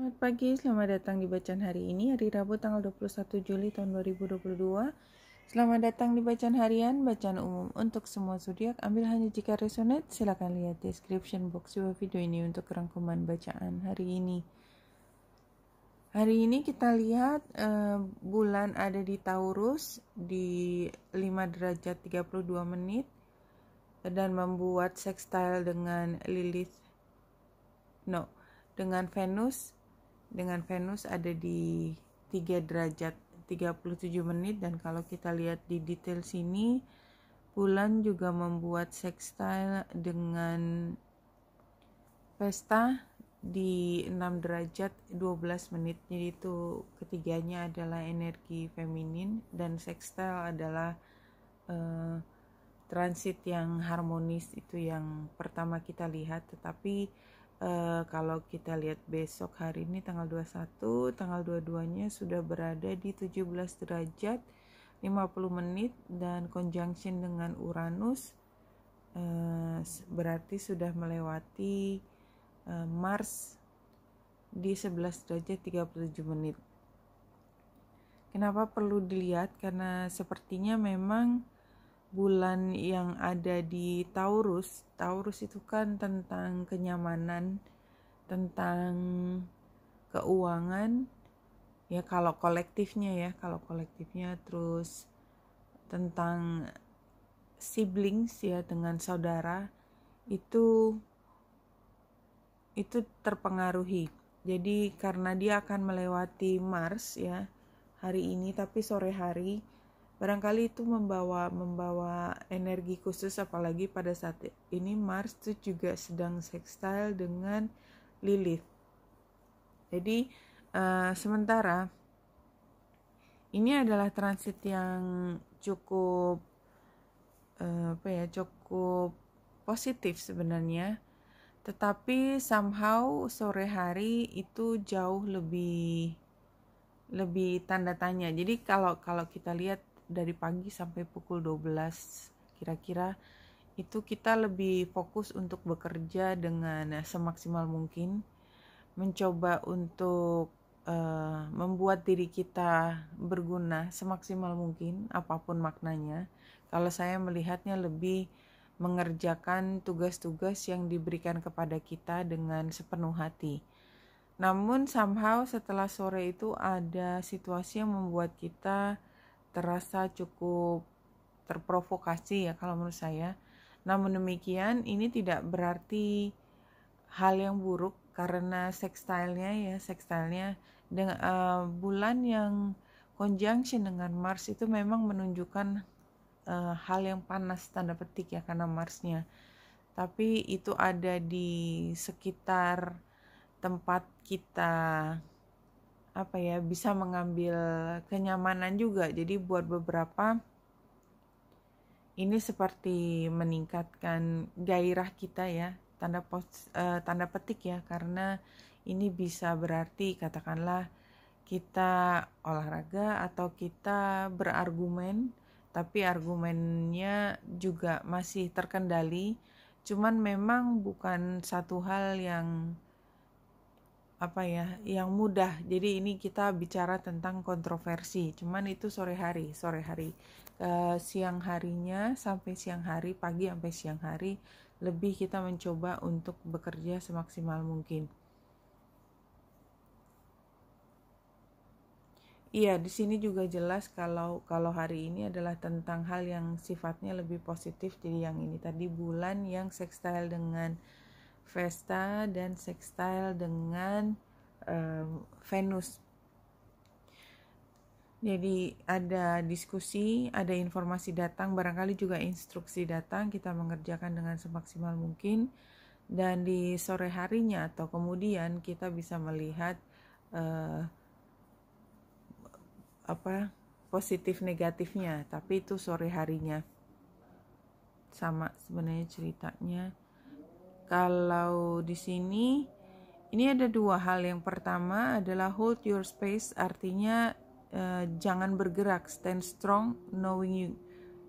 Selamat pagi, selamat datang di bacaan hari ini, hari Rabu tanggal 21 Juli tahun 2022. Selamat datang di bacaan harian, bacaan umum untuk semua zodiak. Ambil hanya jika resonate, silakan lihat description box di bawah video ini untuk rangkuman bacaan hari ini. Hari ini kita lihat bulan ada di Taurus di 5 derajat 32 menit dan membuat sextile dengan dengan Venus ada di 3 derajat 37 menit. Dan kalau kita lihat di detail sini, bulan juga membuat sextile dengan Vesta di 6 derajat 12 menit. Jadi itu ketiganya adalah energi feminin dan sextile adalah transit yang harmonis, itu yang pertama kita lihat. Tetapi kalau kita lihat besok hari ini tanggal 21, tanggal 22-nya sudah berada di 17 derajat 50 menit dan conjunction dengan Uranus, berarti sudah melewati Mars di 11 derajat 37 menit. Kenapa perlu dilihat? Karena sepertinya memang bulan yang ada di Taurus itu kan tentang kenyamanan, tentang keuangan ya kalau kolektifnya, terus tentang siblings ya, dengan saudara itu terpengaruhi. Jadi karena dia akan melewati Mars ya hari ini, tapi sore hari barangkali itu membawa energi khusus, apalagi pada saat ini Mars itu juga sedang sextile dengan Lilith. Jadi sementara ini adalah transit yang cukup cukup positif sebenarnya, tetapi somehow sore hari itu jauh lebih tanda tanya. Jadi kalau kita lihat dari pagi sampai pukul 12 kira-kira itu kita lebih fokus untuk bekerja dengan semaksimal mungkin, mencoba untuk membuat diri kita berguna semaksimal mungkin apapun maknanya. Kalau saya melihatnya lebih mengerjakan tugas-tugas yang diberikan kepada kita dengan sepenuh hati. Namun somehow setelah sore itu ada situasi yang membuat kita terasa cukup terprovokasi ya kalau menurut saya. Namun demikian ini tidak berarti hal yang buruk, karena sextile-nya dengan bulan yang conjunction dengan Mars itu memang menunjukkan hal yang panas tanda petik ya, karena Marsnya. Tapi itu ada di sekitar tempat kita bisa mengambil kenyamanan juga. Jadi buat beberapa ini seperti meningkatkan gairah kita ya, tanda petik ya, karena ini bisa berarti katakanlah kita olahraga atau kita berargumen, tapi argumennya juga masih terkendali, cuman memang bukan satu hal yang yang mudah. Jadi ini kita bicara tentang kontroversi, cuman itu sore hari siang harinya sampai siang hari, pagi sampai siang hari, lebih kita mencoba untuk bekerja semaksimal mungkin. Iya, di sini juga jelas kalau hari ini adalah tentang hal yang sifatnya lebih positif. Jadi yang ini tadi bulan yang sextile dengan Vesta dan sextile dengan Venus. Jadi ada diskusi, ada informasi datang, barangkali juga instruksi datang, kita mengerjakan dengan semaksimal mungkin. Dan di sore harinya atau kemudian kita bisa melihat positif negatifnya, tapi itu sore harinya. Sama sebenarnya ceritanya. Kalau di sini ini ada dua hal. Yang pertama adalah hold your space, artinya jangan bergerak, stand strong knowing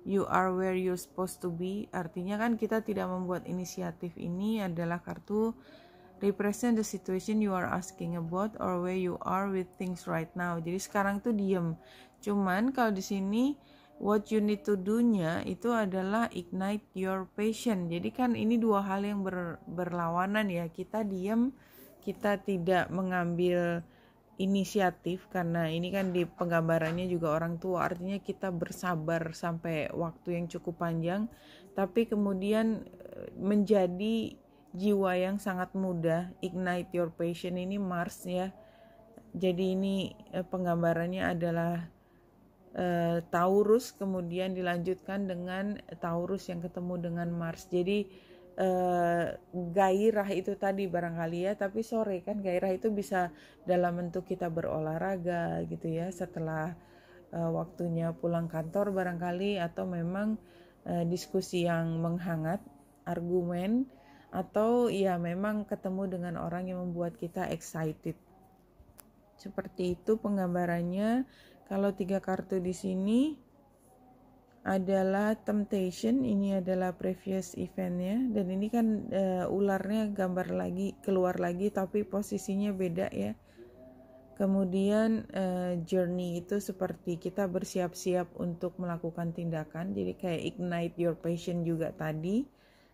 you are where you're supposed to be. Artinya kan kita tidak membuat inisiatif. Ini adalah kartu represent the situation you are asking about or where you are with things right now. Jadi sekarang tuh diem. Cuman kalau di sini what you need to do-nya itu adalah ignite your passion. Jadi kan ini dua hal yang berlawanan ya. Kita diem, kita tidak mengambil inisiatif karena ini kan di penggambarannya juga orang tua, artinya kita bersabar sampai waktu yang cukup panjang, tapi kemudian menjadi jiwa yang sangat muda. Ignite your passion ini Mars ya. Jadi ini penggambarannya adalah Taurus, kemudian dilanjutkan dengan Taurus yang ketemu dengan Mars. Jadi gairah itu tadi barangkali ya, tapi sore kan gairah itu bisa dalam bentuk kita berolahraga gitu ya setelah waktunya pulang kantor barangkali, atau memang diskusi yang menghangat, argumen, atau ya memang ketemu dengan orang yang membuat kita excited. Seperti itu penggambarannya. Kalau 3 kartu di sini adalah temptation, ini adalah previous eventnya, dan ini kan ularnya gambar lagi, keluar lagi, tapi posisinya beda ya. Kemudian journey itu seperti kita bersiap-siap untuk melakukan tindakan, jadi kayak ignite your passion juga tadi,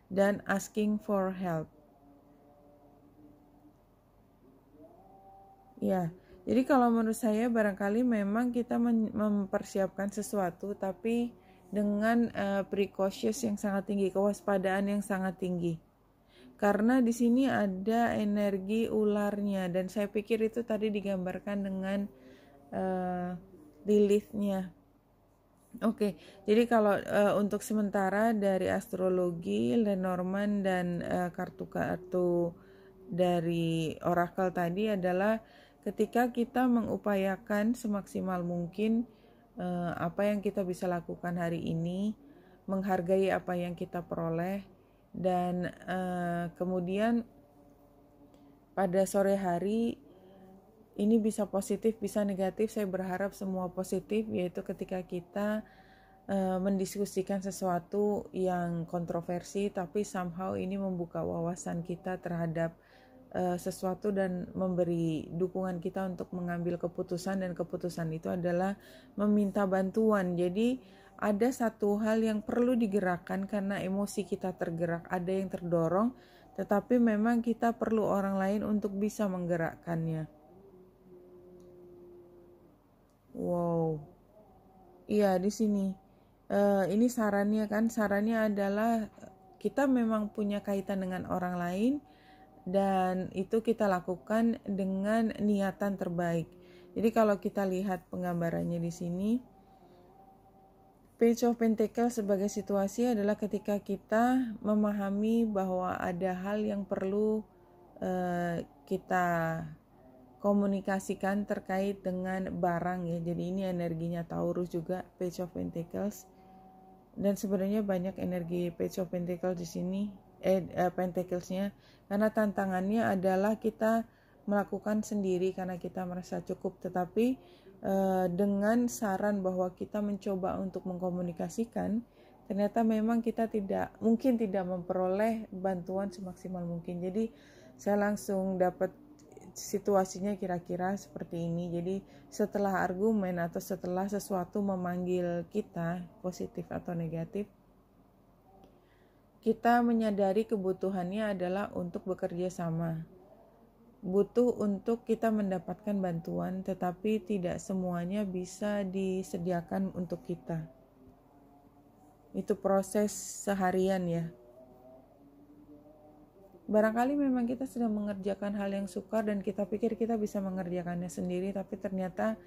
dan asking for help. Ya, jadi kalau menurut saya barangkali memang kita mempersiapkan sesuatu, tapi dengan precautious yang sangat tinggi, kewaspadaan yang sangat tinggi. Karena di sini ada energi ularnya, dan saya pikir itu tadi digambarkan dengan Lilith-nya. Oke, jadi kalau untuk sementara dari astrologi, Lenormand dan kartu-kartu dari oracle tadi adalah ketika kita mengupayakan semaksimal mungkin apa yang kita bisa lakukan hari ini, menghargai apa yang kita peroleh, dan kemudian pada sore hari ini bisa positif, bisa negatif. Saya berharap semua positif, yaitu ketika kita mendiskusikan sesuatu yang kontroversi, tapi somehow ini membuka wawasan kita terhadap sesuatu dan memberi dukungan kita untuk mengambil keputusan, dan keputusan itu adalah meminta bantuan. Jadi ada satu hal yang perlu digerakkan karena emosi kita tergerak, ada yang terdorong, tetapi memang kita perlu orang lain untuk bisa menggerakkannya. Wow, iya di sini ini sarannya kan, sarannya adalah kita memang punya kaitan dengan orang lain, dan itu kita lakukan dengan niatan terbaik. Jadi kalau kita lihat penggambarannya di sini, Page of Pentacles sebagai situasi adalah ketika kita memahami bahwa ada hal yang perlu kita komunikasikan terkait dengan barang ya. Jadi ini energinya Taurus juga, Page of Pentacles. Dan sebenarnya banyak energi Page of Pentacles di sini, Pentacles-nya, karena tantangannya adalah kita melakukan sendiri karena kita merasa cukup, tetapi dengan saran bahwa kita mencoba untuk mengkomunikasikan, ternyata memang kita tidak memperoleh bantuan semaksimal mungkin. Jadi saya langsung dapat situasinya kira-kira seperti ini. Jadi setelah argumen atau setelah sesuatu memanggil kita, positif atau negatif, kita menyadari kebutuhannya adalah untuk bekerja sama. Butuh untuk kita mendapatkan bantuan, tetapi tidak semuanya bisa disediakan untuk kita. Itu proses seharian ya. Barangkali memang kita sedang mengerjakan hal yang sukar dan kita pikir kita bisa mengerjakannya sendiri, tapi ternyata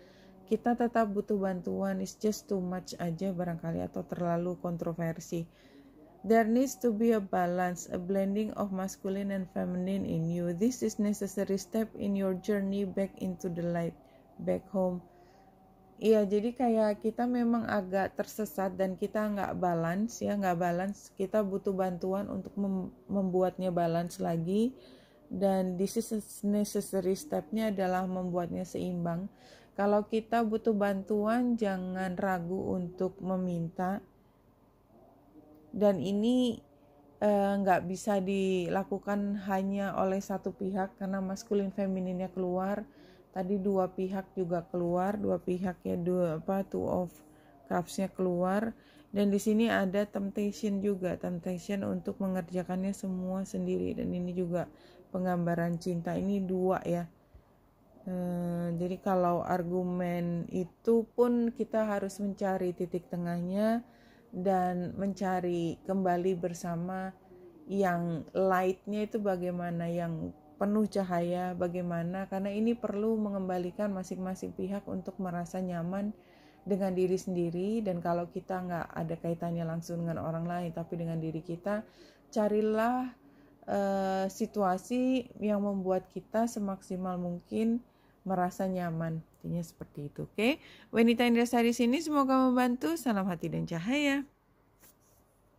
kita tetap butuh bantuan. It's just too much aja barangkali, atau terlalu kontroversi. There needs to be a balance, a blending of masculine and feminine in you. This is necessary step in your journey back into the light, back home. Iya, jadi kayak kita memang agak tersesat dan kita nggak balance. Kita butuh bantuan untuk membuatnya balance lagi. Dan this is necessary stepnya adalah membuatnya seimbang. Kalau kita butuh bantuan, jangan ragu untuk meminta. Dan ini nggak bisa dilakukan hanya oleh satu pihak karena maskulin femininnya keluar. Tadi dua pihak juga keluar, dua pihak ya, two of cups-nya keluar. Dan di sini ada temptation juga, temptation untuk mengerjakannya semua sendiri. Dan ini juga penggambaran cinta, ini dua ya. Jadi kalau argumen itu pun kita harus mencari titik tengahnya dan mencari kembali bersama yang lightnya itu bagaimana, yang penuh cahaya bagaimana, karena ini perlu mengembalikan masing-masing pihak untuk merasa nyaman dengan diri sendiri. Dan kalau kita nggak ada kaitannya langsung dengan orang lain tapi dengan diri kita, carilah situasi yang membuat kita semaksimal mungkin merasa nyaman. Intinya seperti itu. Oke, Wanita Indrasari sini semoga membantu. Salam hati dan cahaya.